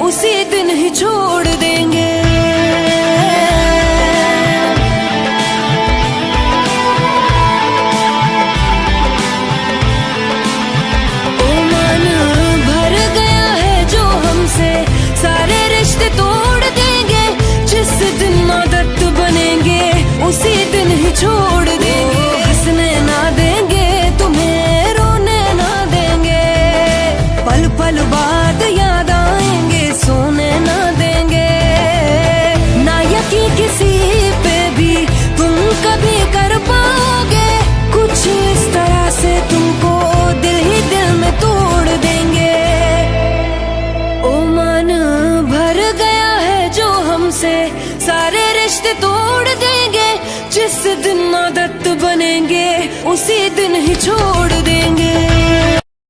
उसी दिन ही छोड़ देंगे। ओ मन भर गया है जो हमसे, सारे रिश्ते तोड़ देंगे। जिस दिन आदत बनेंगे उसी दिन ही छोड़ देंगे। हंसने ना देंगे तुम्हें, रोने ना देंगे, पल पल बाद याद आएंगे, सोने ना देंगे। ना यकीन किसी पे भी तुम कभी कर पाओगे, कुछ इस तरह से तुमको दिल ही दिल में तोड़ देंगे। ओ मन भर गया है जो हमसे, सारे रिश्ते तोड़ देंगे। जिस दिन आदत बनेंगे उसी दिन ही छोड़